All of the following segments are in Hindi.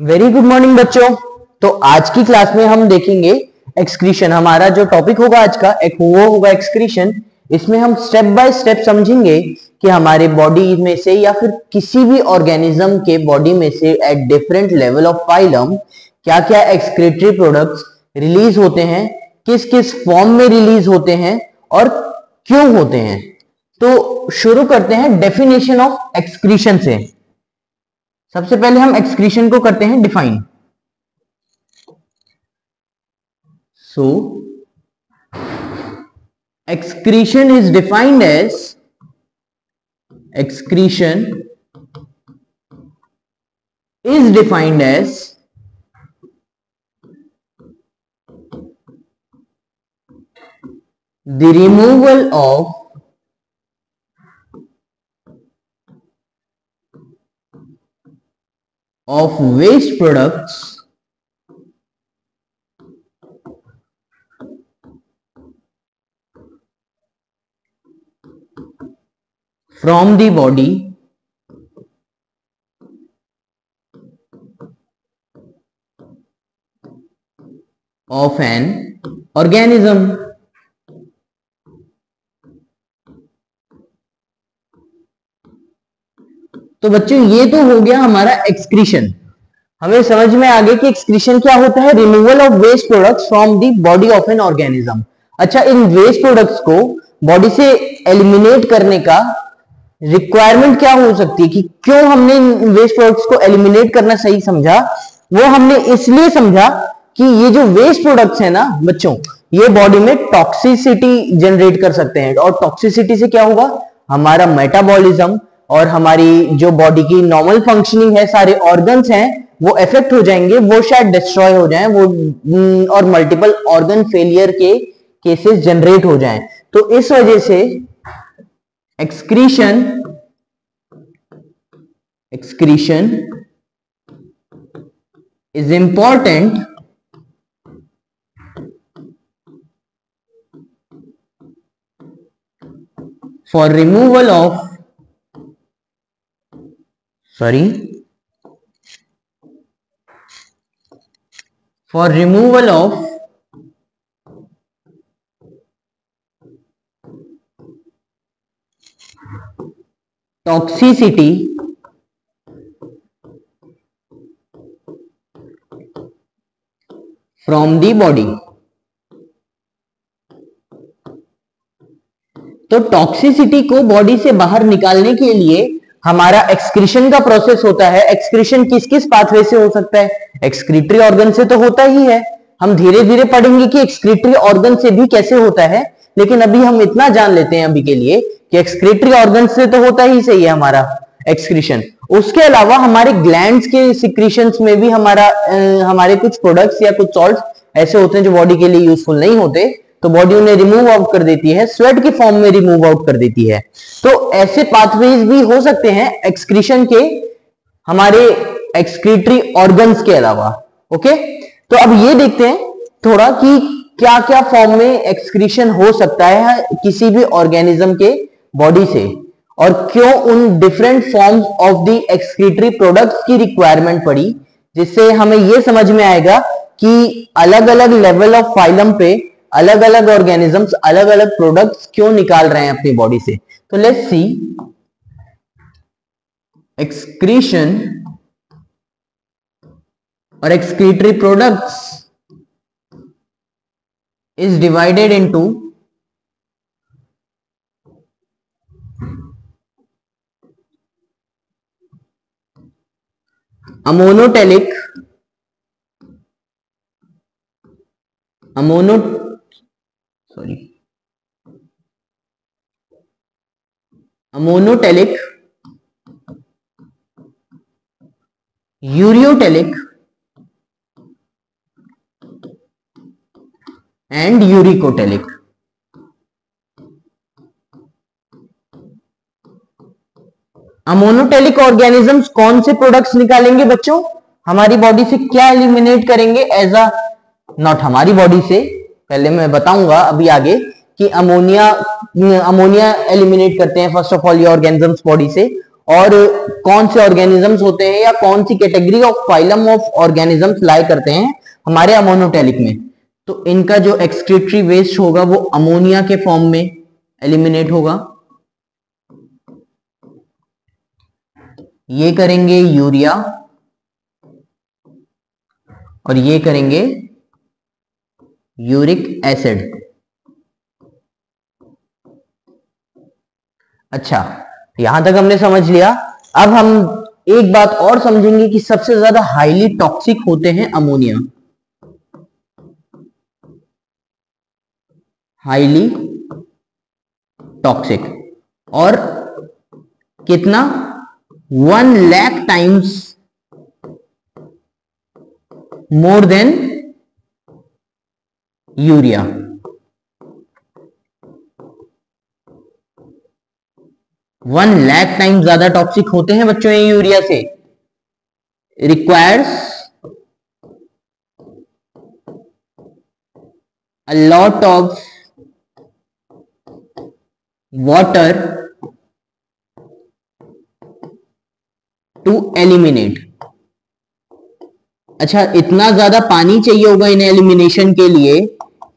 वेरी गुड मॉर्निंग बच्चों। तो आज की क्लास में हम देखेंगे एक्सक्रीशन। हमारा जो टॉपिक होगा आज का वो होगा एक्सक्रीशन। इसमें हम स्टेप बाय स्टेप समझेंगे कि हमारे बॉडी में से या फिर किसी भी ऑर्गेनिज्म के बॉडी में से at different level of phylum क्या क्या एक्सक्रीटरी प्रोडक्ट्स रिलीज होते हैं, किस किस फॉर्म में रिलीज होते हैं और क्यों होते हैं। तो शुरू करते हैं डेफिनेशन ऑफ एक्सक्रीशन से। सबसे पहले हम एक्सक्रीशन को करते हैं define. So excretion is defined as the removal of waste products from the body of an organism। तो बच्चों ये तो हो गया हमारा एक्सक्रीशन। हमें समझ में आ गया कि एक्सक्रीशन क्या होता है, removal of waste products from the body of an organism. अच्छा, इन वेस्ट प्रोडक्ट्स को बॉडी से एलिमिनेट करने का रिक्वायरमेंट क्या हो सकती है, कि क्यों हमने इन वेस्ट प्रोडक्ट्स को एलिमिनेट करना सही समझा। वो हमने इसलिए समझा कि ये जो वेस्ट प्रोडक्ट्स है ना बच्चों, ये बॉडी में टॉक्सिसिटी जनरेट कर सकते हैं। और टॉक्सिसिटी से क्या होगा, हमारा मेटाबॉलिज्म और हमारी जो बॉडी की नॉर्मल फंक्शनिंग है, सारे ऑर्गन्स हैं वो इफेक्ट हो जाएंगे, वो शायद डिस्ट्रॉय हो जाएं, वो और मल्टीपल ऑर्गन फेलियर के केसेस जनरेट हो जाएं। तो इस वजह से excretion is important for removal of toxicity from the body। तो टॉक्सिसिटी को बॉडी से बाहर निकालने के लिए हमारा एक्सक्रीशन का प्रोसेस होता है। एक्सक्रीशन किस किस पाथवे से हो सकता है, एक्सक्रीटरी ऑर्गन से तो होता ही है। हम धीरे धीरे पढ़ेंगे कि एक्सक्रीटरी ऑर्गन से भी कैसे होता है, लेकिन अभी हम इतना जान लेते हैं अभी के लिए कि एक्सक्रीटरी ऑर्गन से तो होता ही सही है हमारा एक्सक्रीशन। उसके अलावा हमारे ग्लैंड्स के सिक्रीशंस में भी हमारे कुछ प्रोडक्ट्स या कुछ सॉल्ट्स ऐसे होते हैं जो बॉडी के लिए यूजफुल नहीं होते, तो बॉडी उन्हें रिमूव आउट कर देती है, स्वेट की फॉर्म में रिमूव आउट कर देती है। तो ऐसे पाथवेज भी हो सकते हैं एक्सक्रीशन के हमारे एक्सक्रीटरी ऑर्गन्स के अलावा। ओके, तो अब ये देखते हैं थोड़ा कि क्या क्या फॉर्म में एक्सक्रीशन हो सकता है किसी भी ऑर्गेनिज्म के बॉडी से, और क्यों उन different forms of the excretory products की रिक्वायरमेंट पड़ी, जिससे हमें यह समझ में आएगा कि अलग अलग लेवल ऑफ फाइलम पे अलग अलग ऑर्गेनिजम्स अलग अलग प्रोडक्ट्स क्यों निकाल रहे हैं अपनी बॉडी से। तो लेट्स सी, एक्सक्रीशन और excretory products is divided into ammonotelic, ammonotelic, ureotelic and uricotelic. Ammonotelic organisms कौन से प्रोडक्ट्स निकालेंगे बच्चों, हमारी बॉडी से क्या एलिमिनेट करेंगे एज अ, नॉट हमारी बॉडी से, पहले मैं बताऊंगा अभी आगे कि अमोनिया एलिमिनेट करते हैं फर्स्ट ऑफ ऑल ये ऑर्गेनिजम्स बॉडी से, और कौन से ऑर्गेनिजम्स होते हैं या कौन सी category of phylum of organisms lie करते हैं हमारे अमोनोटेलिक में, तो इनका जो एक्सक्रीटरी वेस्ट होगा वो अमोनिया के फॉर्म में एलिमिनेट होगा। ये करेंगे यूरिया और ये करेंगे यूरिक एसिड। अच्छा, यहां तक हमने समझ लिया। अब हम एक बात और समझेंगे कि सबसे ज्यादा हाईली टॉक्सिक होते हैं अमोनिया, हाईली टॉक्सिक, और कितना 1 lakh times more than urea. One lakh time ज्यादा टॉक्सिक होते हैं बच्चों ये यूरिया से। Requires a lot of water to eliminate। अच्छा, इतना ज्यादा पानी चाहिए होगा इन्हें एलिमिनेशन के लिए,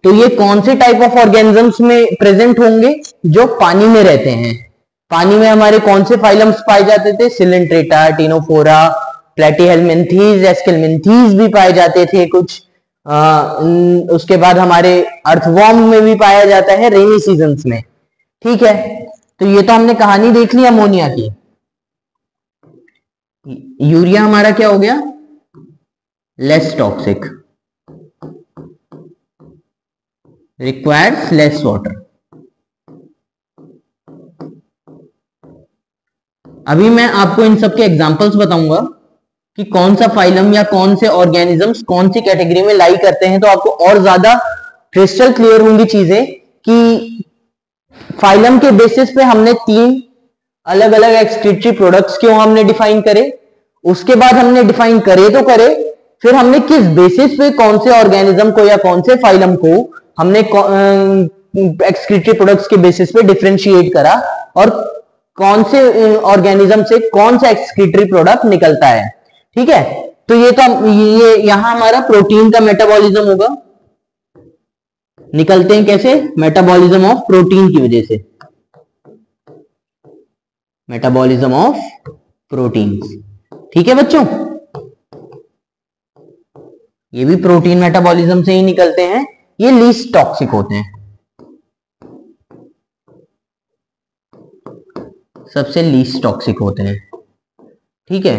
तो ये कौन से टाइप ऑफ ऑर्गेनिजम्स में प्रेजेंट होंगे? जो पानी में रहते हैं। पानी में हमारे कौन से फाइलम्स पाए जाते थे? सिलेंट्रेटा, टिनोफोरा, प्लेटीहेलमिन्थीज, एस्केलमिन्थीज भी पाए जाते थे कुछ। उसके बाद हमारे अर्थवॉर्म में भी पाया जाता है रेनी सीजन्स में। ठीक है, तो ये तो हमने कहानी देख ली अमोनिया की। यूरिया हमारा क्या हो गया? Less toxic, requires less water. अभी मैं आपको इन सब के एग्जांपल्स बताऊंगा कि कौन सा फाइलम या कौन से ऑर्गेनिजम्स कौन सी कैटेगरी में लाई करते हैं, तो आपको और ज्यादा क्रिस्टल क्लियर होंगी चीजें कि फाइलम के बेसिस पे हमने 3 अलग अलग एक्सक्रीटरी प्रोडक्ट्स क्यों हमने डिफाइन करे, उसके बाद हमने डिफाइन करे तो करे, फिर हमने किस बेसिस पे कौन से ऑर्गेनिज्म को या कौन से फाइलम को हमने एक्सक्रीटरी प्रोडक्ट्स के बेसिस पे डिफरेंशिएट करा, और कौन से ऑर्गेनिज्म से कौन सा एक्सक्रीटरी प्रोडक्ट निकलता है। ठीक है, तो ये यहां हमारा प्रोटीन का मेटाबॉलिज्म होगा। निकलते हैं कैसे? मेटाबॉलिज्म ऑफ प्रोटीन की वजह से, मेटाबॉलिज्म ऑफ प्रोटीन। ठीक है बच्चों, ये भी प्रोटीन मेटाबॉलिज्म से ही निकलते हैं। ये लीस्ट टॉक्सिक होते हैं, सबसे लीस्ट टॉक्सिक होते हैं। ठीक है,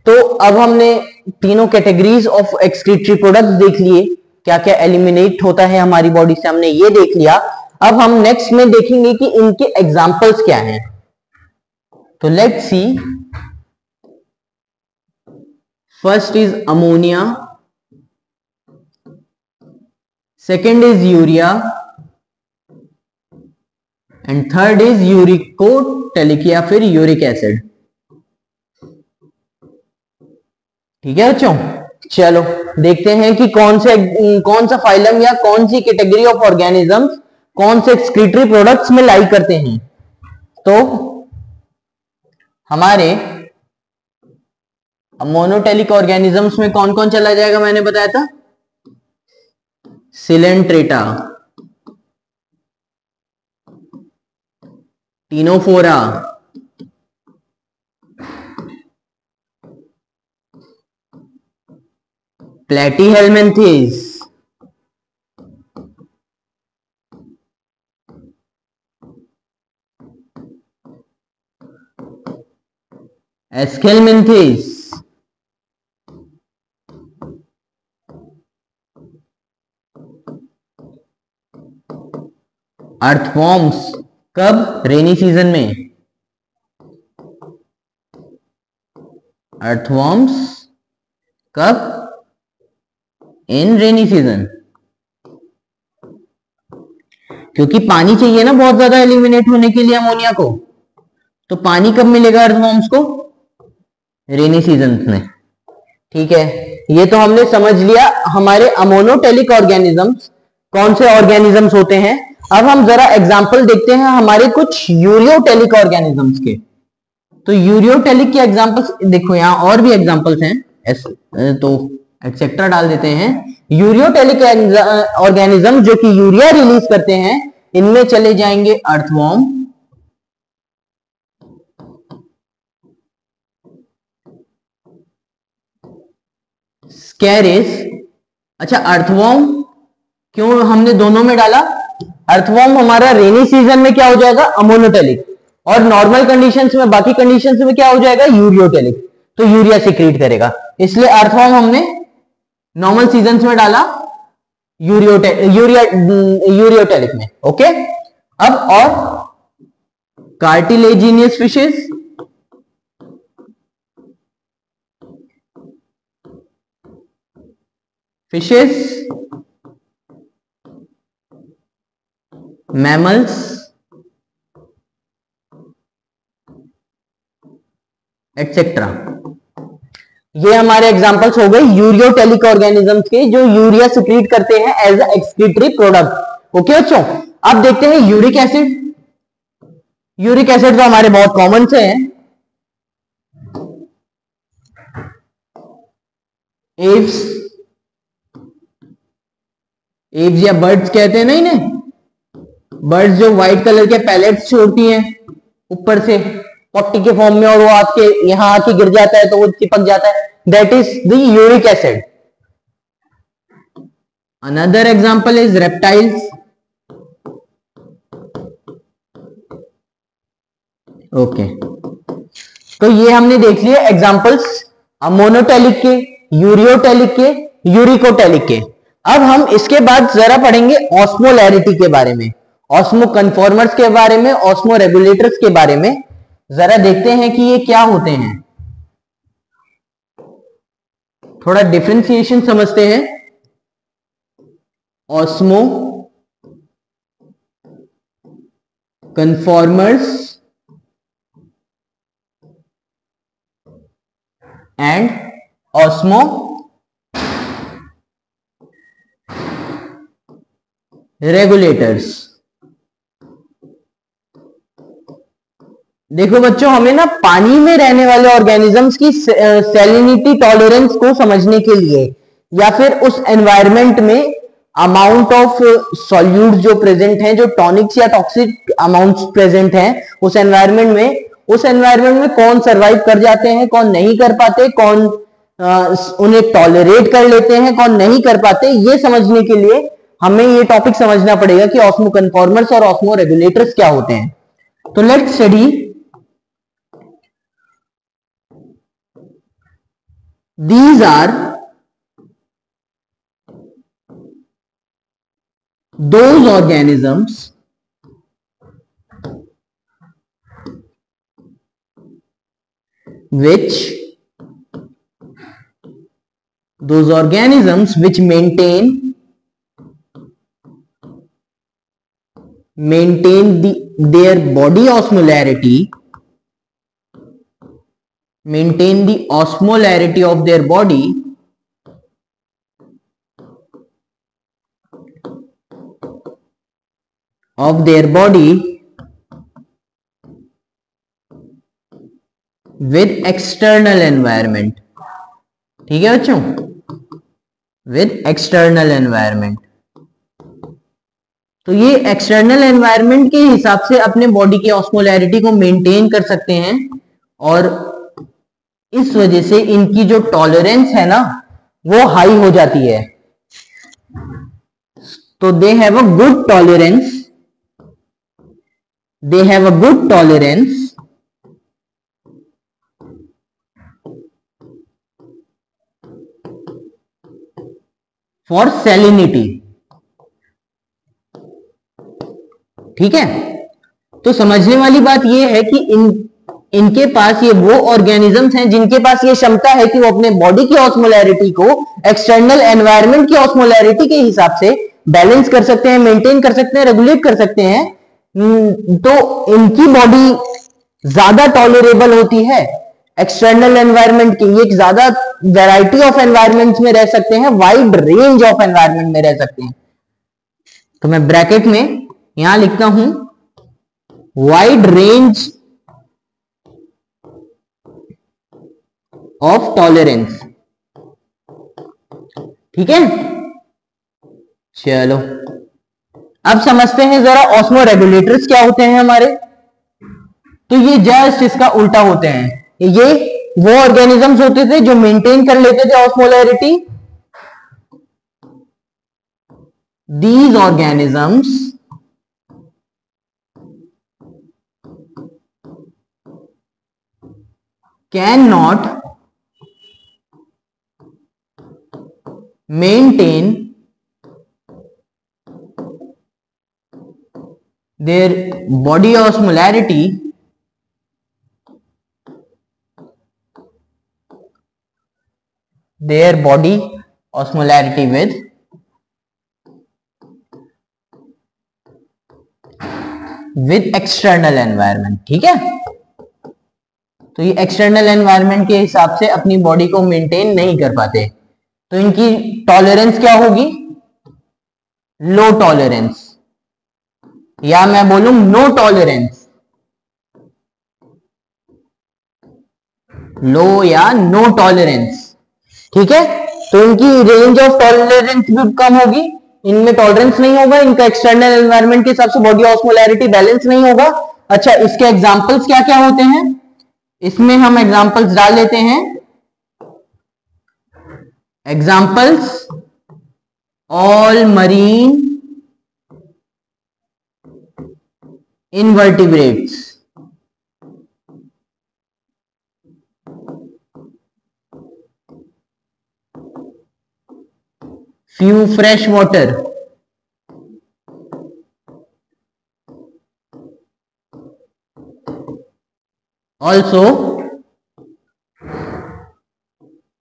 तो अब हमने तीनों कैटेगरीज ऑफ एक्सक्रीटरी प्रोडक्ट्स देख लिए, क्या क्या एलिमिनेट होता है हमारी बॉडी से, हमने ये देख लिया। अब हम नेक्स्ट में देखेंगे कि इनके एग्जाम्पल्स क्या हैं। तो let's see, first is ammonia, second is urea, and third is uricotelic या फिर यूरिक एसिड। ठीक है बच्चों, चलो देखते हैं कि कौन सा फाइलम या कौन सी कैटेगरी ऑफ ऑर्गेनिजम्स कौन से एक्सक्रीटरी प्रोडक्ट्स में लाई करते हैं। तो हमारे मोनोटेलिक ऑर्गेनिजम्स में कौन कौन चला जाएगा, मैंने बताया था। Coelenterata, Ctenophora, Platyhelminthes, Aschelminthes, earthworms. कब? रेनी सीजन में। अर्थवॉर्म्स कब? इन रेनी सीजन, क्योंकि पानी चाहिए ना बहुत ज्यादा एलिमिनेट होने के लिए अमोनिया को। तो पानी कब मिलेगा अर्थवॉर्म्स को? रेनी सीजन में। ठीक है, ये तो हमने समझ लिया हमारे अमोनोटेलिक ऑर्गेनिजम्स कौन से ऑर्गेनिजम्स होते हैं। अब हम जरा एग्जांपल देखते हैं हमारे कुछ यूरियोटेलिक ऑर्गेनिजम्स के। तो तो यूरियोटेलिक के एग्जांपल्स देखो, यहां और भी एग्जांपल्स हैं, तो एक्सेट्रा डाल देते हैं। यूरियोटेलिक ऑर्गेनिज्म जो कि यूरिया रिलीज करते हैं, इनमें चले जाएंगे अर्थवॉर्म, स्कैरिस। अच्छा, अर्थवॉर्म क्यों हमने दोनों में डाला? अर्थवॉर्म हमारा रेनी सीजन में क्या हो जाएगा? अमोनोटेलिक, और नॉर्मल कंडीशंस में, बाकी कंडीशंस में क्या हो जाएगा? यूरियोटेलिक, तो यूरिया सिक्रीट करेगा, इसलिए अर्थवॉर्म हमने नॉर्मल सीजन्स में डाला, यूरियोटेलिक में। ओके, अब और कार्टिलेजिनियस फिशेस, मैमल्स, एटसेट्रा, ये हमारे एग्जांपल्स हो गए यूरियोटेलिक ऑर्गेनिजम्स के, जो यूरिया सिक्रीट करते हैं as a excretory product. Okay बच्चों, अब देखते हैं यूरिक एसिड। यूरिक एसिड तो हमारे बहुत कॉमन से हैं, एव्स या बर्ड्स कहते हैं ना इन्हें, बर्ड्स जो व्हाइट कलर के पैलेट्स छोड़ती हैं ऊपर से पट्टी के फॉर्म में, और वो आपके यहां आके गिर जाता है तो वो चिपक जाता है, that is the uric acid. Another example is reptiles. Okay, तो ये हमने देख लिए एग्जांपल्स अमोनोटेलिक के, यूरियोटेलिक के, यूरिकोटेलिक के। अब हम इसके बाद जरा पढ़ेंगे ऑस्मोलैरिटी के बारे में, ऑस्मो कन्फॉर्मर्स के बारे में, ऑस्मो रेगुलेटर्स के बारे में। जरा देखते हैं कि ये क्या होते हैं, थोड़ा डिफरेंशिएशन समझते हैं। Osmo conformers and osmo regulators. देखो बच्चों, हमें ना पानी में रहने वाले ऑर्गेनिजम्स की सैलिनिटी टॉलरेंस को समझने के लिए, या फिर उस एनवायरनमेंट में अमाउंट ऑफ सॉल्यूट जो प्रेजेंट हैं, जो टॉनिक्स या टॉक्सिक अमाउंट्स प्रेजेंट हैं उस एनवायरनमेंट में, उस एनवायरनमेंट में कौन सरवाइव कर जाते हैं, कौन नहीं कर पाते, कौन उन्हें टॉलरेट कर लेते हैं, कौन नहीं कर पाते, ये समझने के लिए हमें ये टॉपिक समझना पड़ेगा कि ऑस्मो कन्फॉर्मर्स और ऑस्मो रेगुलेटर्स क्या होते हैं। तो let's study these are those organisms which maintain their body osmolarity, maintain the osmolarity of their body with external environment। ठीक है बच्चों, with external environment। तो ये एक्सटर्नल एनवायरनमेंट के हिसाब से अपने बॉडी की ऑस्मोलैरिटी को मेंटेन कर सकते हैं, और इस वजह से इनकी जो टॉलरेंस है ना वो हाई हो जाती है। तो they have a good tolerance, for salinity. ठीक है, तो समझने वाली बात यह है कि इनके पास ये वो ऑर्गेनिजम्स हैं जिनके पास ये क्षमता है कि वो अपने बॉडी की ऑस्मोलैरिटी को एक्सटर्नल एनवायरनमेंट की ऑस्मोलैरिटी के हिसाब से बैलेंस कर सकते हैं, मेंटेन कर सकते हैं, रेगुलेट कर सकते हैं। तो इनकी बॉडी ज्यादा टॉलरेबल होती है एक्सटर्नल एनवायरनमेंट की, ये ज्यादा वैरायटी ऑफ एनवायरनमेंट्स में रह सकते हैं, वाइड रेंज ऑफ एनवायरनमेंट में रह सकते हैं। तो मैं ब्रैकेट में यहां लिखता हूं वाइड रेंज ऑफ टॉलरेंस। ठीक है, चलो अब समझते हैं जरा ऑस्मो रेगुलेटर्स क्या होते हैं हमारे। तो ये जस्ट इसका उल्टा होते हैं। ये वो ऑर्गेनिजम्स होते थे जो मेंटेन कर लेते थे osmolarity. These organisms can not maintain their body osmolarity with external environment। ठीक है, तो ये एक्सटर्नल एनवायरनमेंट के हिसाब से अपनी बॉडी को मेंटेन नहीं कर पाते, तो इनकी टॉलरेंस क्या होगी, लो टॉलरेंस, या मैं बोलूं नो टॉलरेंस, लो या नो टॉलरेंस। ठीक है, तो इनकी रेंज ऑफ टॉलरेंस भी कम होगी, इनमें टॉलरेंस नहीं होगा, इनका एक्सटर्नल एनवायरनमेंट के हिसाब से बॉडी ऑस्मोलैरिटी बैलेंस नहीं होगा। अच्छा, इसके एग्जांपल्स क्या क्या होते हैं, इसमें हम एग्जांपल्स डाल लेते हैं। Examples, all marine invertebrates, few fresh water, also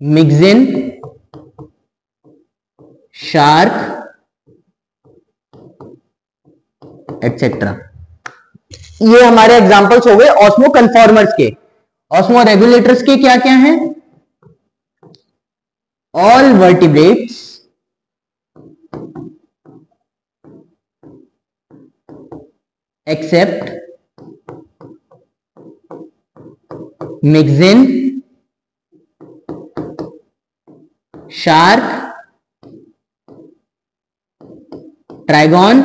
mixin, shark, etc। ये हमारे एग्जांपल्स हो गए ऑस्मो कन्फॉर्मर्स के। ऑस्मो रेगुलेटर्स के क्या क्या हैं, all vertebrates except Myxine, shark, Trygon,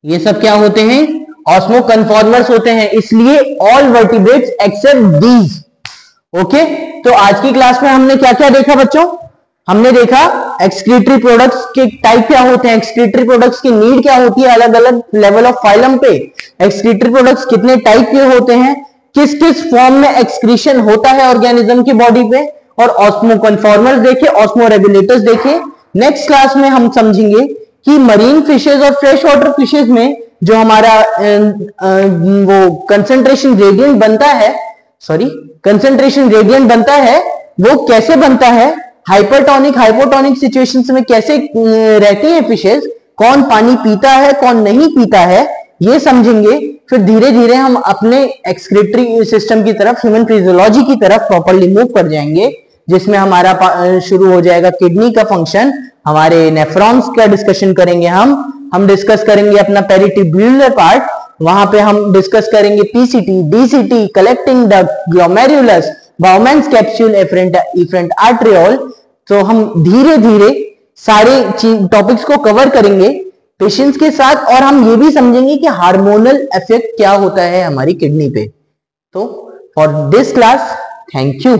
ये सब क्या होते हैं, ऑस्मो कन्फॉर्मर्स होते हैं, इसलिए all vertebrates except these. Okay, तो आज की क्लास में हमने क्या क्या देखा बच्चों, हमने देखा एक्सक्रीटरी प्रोडक्ट्स के टाइप क्या होते हैं, एक्सक्रीटरी प्रोडक्ट्स की नीड क्या होती है अलग अलग लेवल ऑफ फाइलम पे, एक्सक्रीटरी प्रोडक्ट्स कितने टाइप के होते हैं, किस किस फॉर्म में एक्सक्रीशन होता है ऑर्गेनिज्म की बॉडी पे, और ऑस्मो कन्फॉर्मर्स देखे, ऑस्मो रेगुलेटर्स देखे। नेक्स्ट क्लास में हम समझेंगे कि मरीन फिशेज और फ्रेश वाटर फिशेज में जो हमारा वो कंसंट्रेशन ग्रेडियंट बनता है, कंसंट्रेशन ग्रेडियंट बनता है, वो कैसे बनता है, हाइपरटोनिक हाइपोटोनिक सिचुएशंस में कैसे रहती हैं फिशेज, कौन पानी पीता है कौन नहीं पीता है, ये समझेंगे। फिर धीरे धीरे हम अपने एक्सक्रीटरी सिस्टम की तरफ, ह्यूमन फिजियोलॉजी की तरफ प्रॉपर्ली मूव कर जाएंगे, जिसमें हमारा शुरू हो जाएगा किडनी का फंक्शन, हमारे नेफ्रॉन्स का डिस्कशन करेंगे हम डिस्कस करेंगे अपना पेरिट्यूब्युलर पार्ट, वहां पे हम डिस्कस करेंगे PCT, DCT, collecting duct, glomerulus, Bowman's capsule, efferent arteriole. तो हम धीरे धीरे सारे टॉपिक्स को कवर करेंगे पेशेंट्स के साथ, और हम ये भी समझेंगे कि हार्मोनल इफेक्ट क्या होता है हमारी किडनी पे। तो for this class, thank you.